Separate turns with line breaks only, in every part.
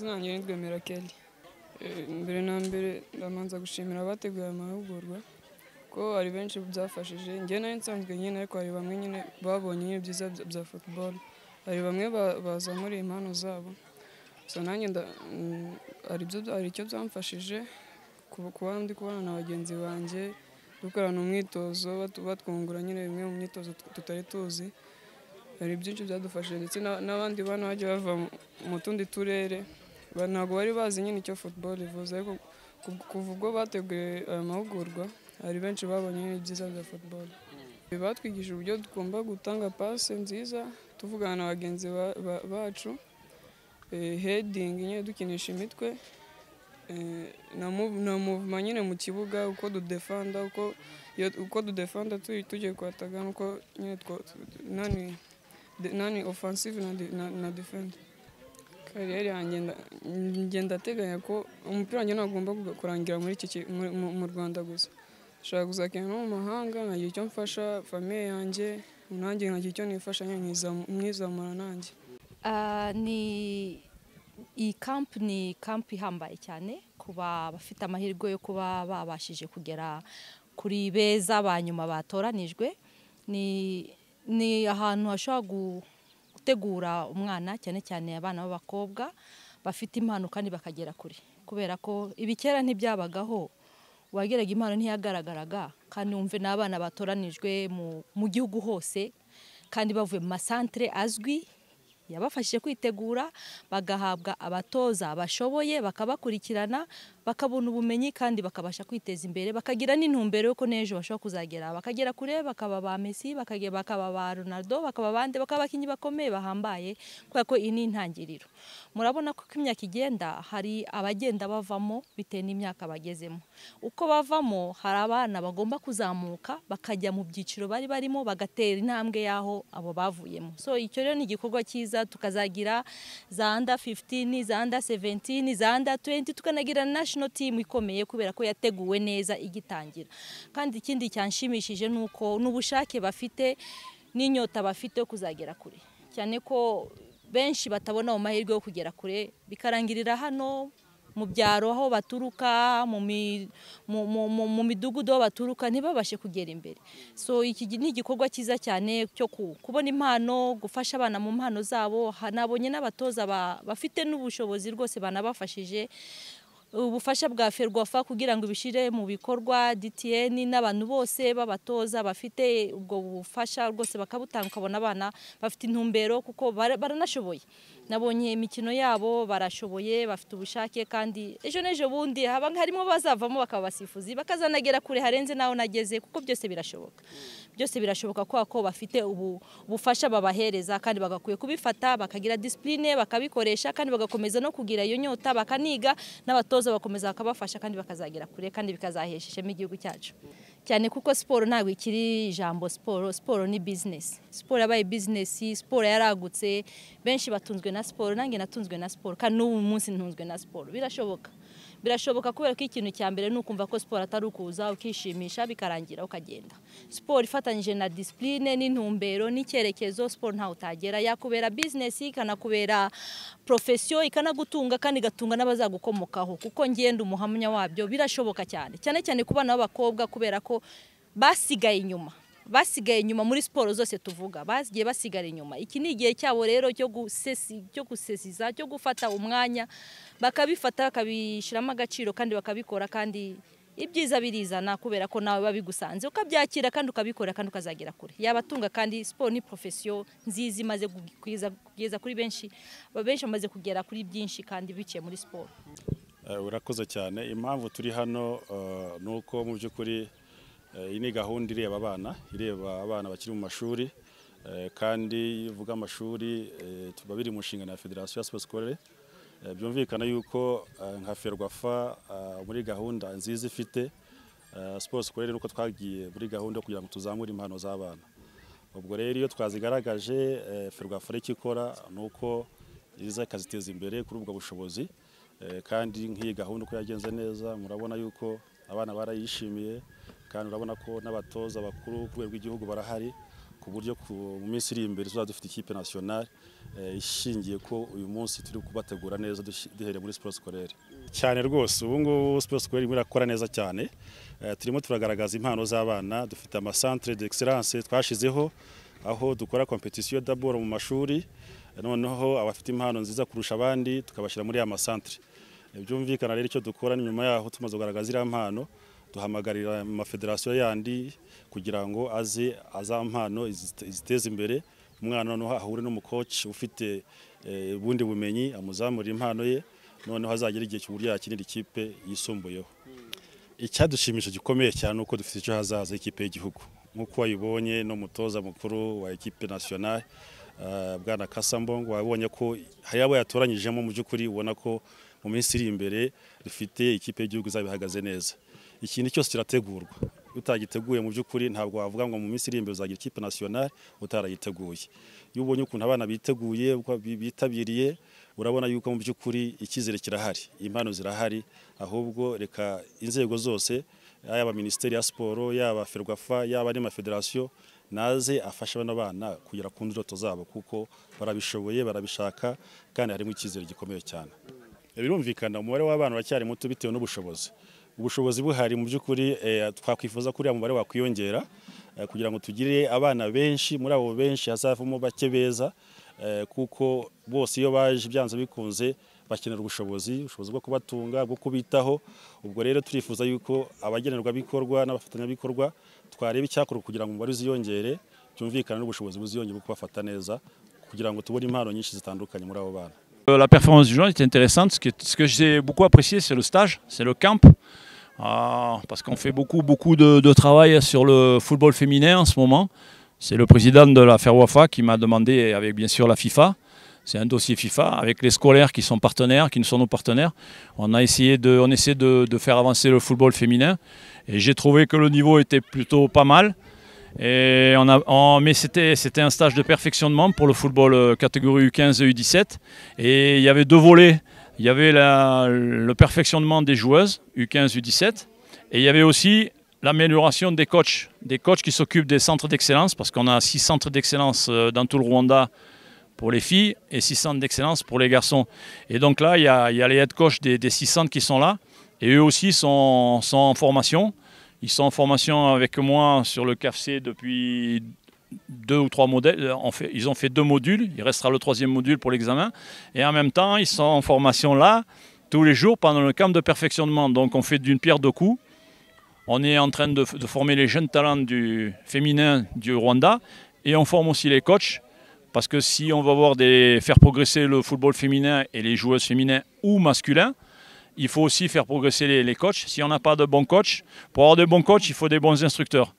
Amazina yanjye ni Rwemera Kelly. Mbere na mbere ndamanza gushimira abateguye amahugurwa ko hari benshi byafashije. Njye nari nsanzwe nyine ariko hari bamwe nyine babonye ibyiza bya football. Hari bamwe bazamura impano zabo. So nanjye hari icyo byamfashije kuba ndi kubana na bagenzi banjye dukorana umwitozo batwungura nyine bimwe mu myitozo tutari tuzi. Hari byinshi byadufashije ndetse n'abandi bana bagiye bava mu tundi turere ntabwo bari bazi nyine icyo football ivuze, ariko kuva ubwo bateguye aya mahugurwa hari benshi babonye ibyiza bya football. Batwigishije uburyo tugomba gutanga passe nziza tuvugana na bagenzi bacu, heading nyine dukinisha imitwe, na movement nyine mu kibuga, uko dudefanda tugiye kwataga nuko nyine nani offensive na defend. Kariyeri yanjye ngenda teganya ko umupira wanjye ntagomba kurangira mu Rwanda gusa. Nshaka kuzakina no mu mahanga nkagira icyo mfasha famille yanjye, nanjye nkagira icyo nifasha nkizamura nanjye.
Iyi camp ni camp ihambaye cyane kuba bafite amahirwe yo kuba babashije kugera kuri beza banyuma batoranijwe. Ni ahantu hashobora gutegura umwana cyane cyane abana b'abakobwa bafite impano kandi bakagera kure, kubera ko ibikera ntibyabagaho, wageraga impano ntiyagaragaraga, kandi wumve n'abana batoranijwe mu gihugu hose kandi bavuye mu masantere azwi yabafashije kwitegura, bagahabwa abatoza bashoboye bakabakurikirana, bakabona ubumenyi kandi bakabasha kwiteza imbere, bakagira n'intumbero yuko n'ejo bashobora kuzagera bakagera kure, bakaba ba Messi, bakaba ba Ronaldo, bakaba bande, bakaba abakinnyi bakomeye bahambaye, kubera ko iyi ni intangiriro. Murabona ko imyaka igenda hari abagenda bavamo bitewe n'imyaka bagezemo. Uko bavamo hari abana bagomba kuzamuka bakajya mu byiciro bari barimo bagatera intambwe yaho abo bavuyemo. So icyo rero ni igikorwa cyiza, tukazagira za under 15, za under 17, za under 20, tukanagira national team ikomeye kubera ko yateguwe neza igitangira. Kandi ikindi cyanshimishije nuko n'ubushake bafite n'inyota bafite yo kuzagera kure, cyane ko benshi batabona mu mahirwe yo kugera kure, bikarangirira hano mu byaro aho baturuka, mu midugudu aho baturuka, ntibabashe kugera imbere. So iki ni igikorwa cyiza cyane cyo kubona impano, gufasha abana mu mpano zabo. Nabonye n'abatoza bafite n'ubushobozi rwose banabafashije, ubufasha bwa Ferwafa kugira ngo bishire mu bikorwa, DTN n'abantu bose babatoza bafite ubwo bufasha rwose bakabutanga, ukabona abana bafite intumbero kuko baranashoboye. Nabonye imikino yabo barashoboye, bafite ubushake, kandi ejo n'ejo bundi harimo bazavamo bakaba basifuzi bakazanagera kure harenze naho nageze, kuko byose birashoboka. Byose birashoboka ko bafite ubufasha babahereza, kandi bagakwiye kubifata bakagira discipline bakabikoresha, kandi bagakomeza no kugira iyo nyota bakaniga, n'abatoza bakomeza bakabafasha kandi bakazagera kure, kandi bikazahesha ishema igihugu cyacu. Cyane kuko siporo ntabwo ikiri ijambo siporo ni business. Siporo yabaye business, siporo yaragutse, benshi batunzwe na siporo, nanjye natunzwe na siporo, kandi n'ubu munsi ntunzwe na siporo. Birashoboka kubera ko ikintu cya mbere nukumva ko siporo atari ukuza ukishimisha bikarangira ukagenda. Siporo ifatanyije na discipline n'intumbero n'icyerekezo, siporo ntaho utagera, yakubera business, ikanakubera profession, ikanagutunga kandi igatunga n'abazagukomokaho, kuko ngenda umuhamya wabyo. Birashoboka cyane cyane ku bana b'abakobwa, kubera ko basigaye inyuma muri siporo zose tuvuga, bagiye basigara inyuma. Iki ni igihe cyabo rero cyo gusesiza, cyo gufata umwanya bakabifata, bakabishiramo agaciro kandi bakabikora, kandi ibyiza birizana kubera ko nawe babigusanze ukabyakira kandi ukabikora kandi ukazagera kure. Yabatunga, kandi siporo ni profession nziza imaze kugeza kuri benshi bamaze kugera kuri byinshi kandi biciye muri siporo.
Urakoze cyane. Impamvu turi hano nuko mu by'ukuri iyi ni gahunda ireba abana bakiri mu mashuri, kandi ivuga amashuri tuba biri mu nshingano ya Federation ya Sport Scolaire. Byumvikana yuko nka Ferwafa muri gahunda nziza ifite Sport Scolaire, nuko twagiye muri gahunda kugira ngo tuzamure impano z'abana. Ubwo rero iyo twazigaragaje, Ferwafa ikikora nuko iza ikaziteza imbere kuri ubwo bushobozi, kandi nk'iyi gahunda uko yagenze neza, murabona yuko abana barayishimiye, kandi urabona ko n'abatoza bakuru ku rwego rw'igihugu barahari. ku buryo mu minsi iri imbere tuzaba dufite ikipe nationale ishingiye ko uyu munsi turi kubategura neza duhereye muri sport scolaire cyane rwose. Ubu ngubu sport scolaire irimo irakora neza cyane, turimo turagaragaza impano z'abana. Dufite ama centre d'excellence twashizeho aho dukora competition d'abord mu mashuri, noneho abafite impano nziza kurusha abandi tukabashyira muri ama centre. Byumvikana rero icyo dukora nyuma yaho tumaze kugaragaza iriya mpano, duhamagarira amafederasiyo yandi kugira ngo azampano iziteze imbere. Umwana noneho ahure n'umukoci ufite ubundi bumenyi, amuzamurira impano ye, noneho azagera igihe cy'uburyo yakinira ikipe yisumbuyeho. Icyadushimisha gikomeye cyane uko dufite icyo hazaza ikipe y'igihugu, nk'uko wayibonye no mutoza mukuru wa ekipe nationale Bwana Kasambongo, wabonye ko hari abo yatoranyijemo mu by'ukuri, ubona ko mu minsi iri imbere dufite ikipe y'igihugu izabihagaze neza. Ikintu cyose kirategurwa, utagiteguye mu by'ukuri ntabwo wavuga ngo mu minsi iri imbere uzagira ikipe nationale utarayiteguye. Iyo ubonye ukuntu abana biteguye, uko bitabiriye, urabona yuko mu by'ukuri icyizere kirahari, impano zirahari. Ahubwo reka inzego zose, yaba Minisiteri ya Siporo, yaba Ferwafa, yaba n'amafederasiyo, naze afasha bano bana kugera ku ndoto zabo, kuko barabishoboye, barabishaka, kandi harimo icyizere gikomeye cyane. Birumvikana umubare w'abana bacyari muto bitewe n'ubushobozi. Ubushobozi buhari mu by'ukuri, twakwifuza kuri umubare wakwiyongera kugira ngo tugire abana benshi, muri abo benshi hazavamo bake beza, kuko bose iyo baje byanze bikunze bakenera ubushobozi bwo kubatunga, bwo kubitaho. Ubwo rero turifuza yuko abagenerwabikorwa n'abafatanyabikorwa twareba icyakorwa kugira ngo umubare uziyongere, byumvikana n'ubushobozi buziyongere bwo kubafata neza, kugira ngo tubone impano nyinshi zitandukanye muri abo bana.
La performance du jeune était intéressante. Ce que j'ai beaucoup apprécié, c'est le stage, c'est le camp. Parce qu'on fait beaucoup de travail sur le football féminin en ce moment. C'est le président de la Ferwafa qui m'a demandé, avec bien sûr la FIFA, c'est un dossier FIFA, avec les scolaires qui sont partenaires, qui nous sont nos partenaires. On essaie de faire avancer le football féminin. Et j'ai trouvé que le niveau était plutôt pas mal. Mais c'était un stage de perfectionnement pour le football catégorie U15 et U17. Et il y avait deux volets. Il y avait le perfectionnement des joueuses U15 et U17. Et il y avait aussi l'amélioration des coachs qui s'occupent des centres d'excellence, parce qu'on a 6 centres d'excellence dans tout le Rwanda pour les filles et 6 centres d'excellence pour les garçons. Et donc là, il y a les head coachs des 6 centres qui sont là. Et eux aussi sont en formation. Ils sont en formation avec moi sur le CAFC depuis 2 ou 3 modèles. Ils ont fait 2 modules. Il restera le 3e module pour l'examen. Et en même temps, ils sont en formation là, tous les jours, pendant le camp de perfectionnement. Donc on fait d'une pierre deux coups. On est en train de former les jeunes talents du féminin du Rwanda. Et on forme aussi les coachs. Parce que si on va faire progresser le football féminin et les joueuses féminines ou masculins, il faut aussi faire progresser les coachs. Si on n'a pas de bons coachs, pour avoir de bons coachs, il faut des bons instructeurs.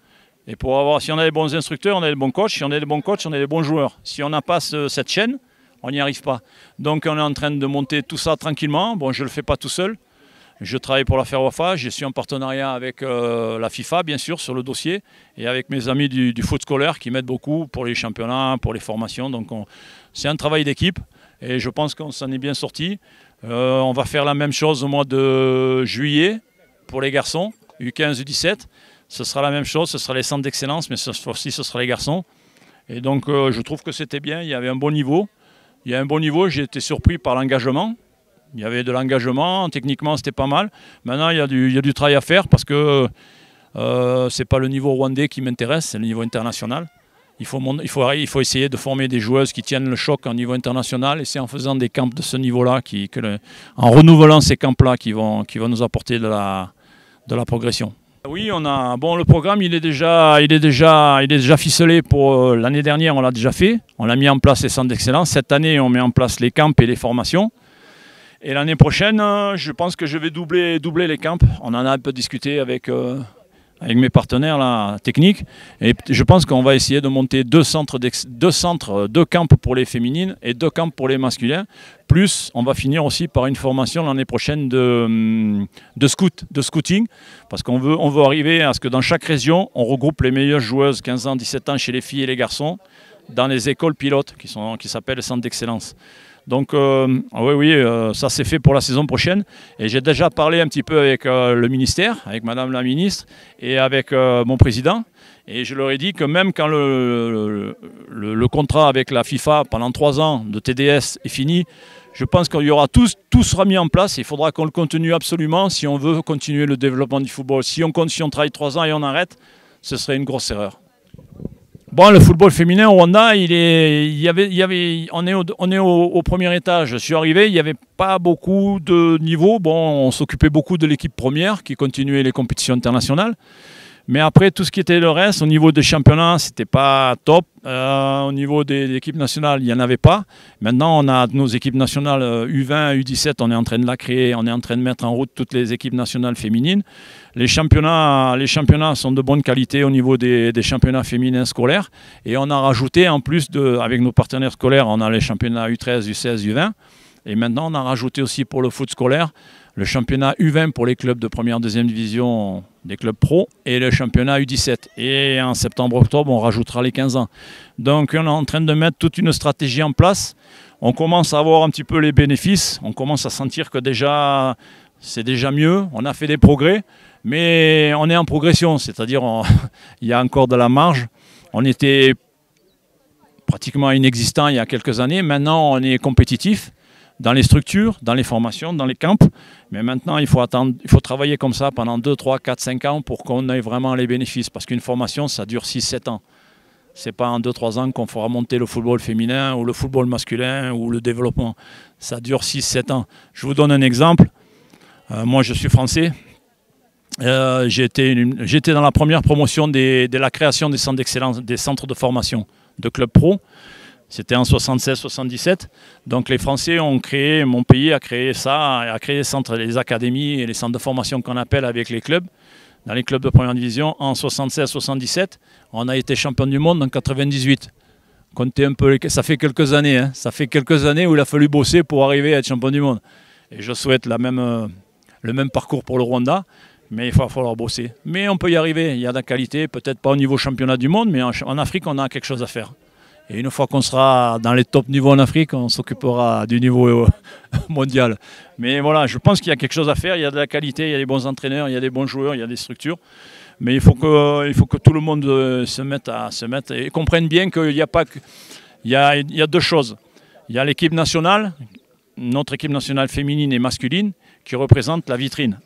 Et si on a des bons instructeurs, on a des bons coachs. Si on a des bons coachs, on a des bons joueurs. Si on n'a pas cette chaîne, on n'y arrive pas. Donc on est en train de monter tout ça tranquillement. Bon, je ne le fais pas tout seul. Je travaille pour la Ferwafa. Je suis en partenariat avec la FIFA, bien sûr, sur le dossier. Et avec mes amis du foot scolaire qui m'aident beaucoup pour les championnats, pour les formations. Donc c'est un travail d'équipe. Et je pense qu'on s'en est bien sorti. On va faire la même chose au mois de juillet pour les garçons, U15, U17. Ce sera la même chose, ce sera les centres d'excellence, mais cette fois-ci, ce sera les garçons. Et donc, je trouve que c'était bien, il y avait un bon niveau. J'ai été surpris par l'engagement. Il y avait de l'engagement, techniquement, c'était pas mal. Maintenant, il y a du travail à faire parce que ce n'est pas le niveau rwandais qui m'intéresse, c'est le niveau international. Il faut essayer de former des joueuses qui tiennent le choc au niveau international, et c'est en faisant des camps de ce niveau-là, en renouvelant ces camps-là, qui vont nous apporter de la progression. Oui, le programme il est déjà ficelé pour l'année dernière, on l'a déjà fait. On a mis en place les centres d'excellence. Cette année, on met en place les camps et les formations. Et l'année prochaine, je pense que je vais doubler les camps. On en a un peu discuté avec mes partenaires là, techniques. Et je pense qu'on va essayer de monter 2 camps pour les féminines et 2 camps pour les masculins. Plus, on va finir aussi par une formation l'année prochaine de scouting. Parce qu'on veut arriver à ce que dans chaque région, on regroupe les meilleures joueuses 15 ans, 17 ans chez les filles et les garçons dans les écoles pilotes qui s'appellent les centres d'excellence. Donc ça c'est fait pour la saison prochaine. Et j'ai déjà parlé un petit peu avec le ministère, avec Madame la ministre et avec mon président. Et je leur ai dit que même quand le contrat avec la FIFA pendant 3 ans de TDS est fini, je pense qu'il y aura tout sera mis en place. Il faudra qu'on le continue absolument si on veut continuer le développement du football. Si on travaille 3 ans et on arrête, ce serait une grosse erreur. Bon, le football féminin au Rwanda, on est au premier étage. Je suis arrivé, il n'y avait pas beaucoup de niveaux. Bon, on s'occupait beaucoup de l'équipe première qui continuait les compétitions internationales. Mais après, tout ce qui était le reste, au niveau des championnats, c'était pas top. Au niveau des équipes nationales, il n'y en avait pas. Maintenant, on a nos équipes nationales U20, U17, on est en train de la créer, on est en train de mettre en route toutes les équipes nationales féminines. Les championnats sont de bonne qualité au niveau des championnats féminins scolaires. Et on a rajouté, en plus, avec nos partenaires scolaires, on a les championnats U13, U16, U20. Et maintenant, on a rajouté aussi pour le foot scolaire le championnat U20 pour les clubs de première, deuxième division, des clubs pro, et le championnat U17. Et en septembre-octobre, on rajoutera les 15 ans. Donc on est en train de mettre toute une stratégie en place. On commence à voir un petit peu les bénéfices. On commence à sentir que déjà, c'est déjà mieux. On a fait des progrès, mais on est en progression. C'est-à-dire il y a encore de la marge. On était pratiquement inexistant il y a quelques années. Maintenant, on est compétitif dans les structures, dans les formations, dans les camps. Mais maintenant, il faut travailler comme ça pendant 2, 3, 4, 5 ans pour qu'on ait vraiment les bénéfices. Parce qu'une formation, ça dure 6, 7 ans. Ce n'est pas en 2, 3 ans qu'on fera monter le football féminin ou le football masculin ou le développement. Ça dure 6, 7 ans. Je vous donne un exemple. Moi, je suis français. J'étais dans la première promotion de la création des centres d'excellence, des centres de formation de clubs pro. C'était en 76-77. Donc les Français ont créé, mon pays a créé ça, a créé les centres, les académies et les centres de formation qu'on appelle avec les clubs, dans les clubs de première division en 76-77. On a été champion du monde en 98. Comptez un peu, ça fait quelques années, hein. Ça fait quelques années où il a fallu bosser pour arriver à être champion du monde. Et je souhaite le même parcours pour le Rwanda, mais il va falloir bosser. Mais on peut y arriver, il y a de la qualité, peut-être pas au niveau championnat du monde, mais en Afrique, on a quelque chose à faire. Et une fois qu'on sera dans les top niveaux en Afrique, on s'occupera du niveau mondial. Mais voilà, je pense qu'il y a quelque chose à faire. Il y a de la qualité, il y a des bons entraîneurs, il y a des bons joueurs, il y a des structures. Mais il faut que tout le monde se mette et comprenne bien qu'il n'y a pas que... Il y a deux choses. Il y a l'équipe nationale, notre équipe nationale féminine et masculine, qui représente la vitrine.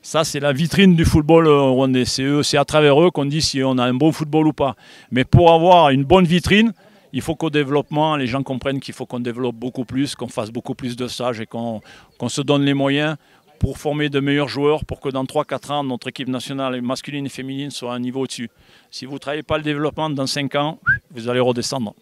Ça, c'est la vitrine du football rwandais. C'est à travers eux qu'on dit si on a un bon football ou pas. Mais pour avoir une bonne vitrine, il faut qu'au développement, les gens comprennent qu'il faut qu'on développe beaucoup plus, qu'on fasse beaucoup plus de stages et qu'on se donne les moyens pour former de meilleurs joueurs, pour que dans 3-4 ans, notre équipe nationale masculine et féminine soit à un niveau au-dessus. Si vous ne travaillez pas le développement, dans 5 ans, vous allez redescendre.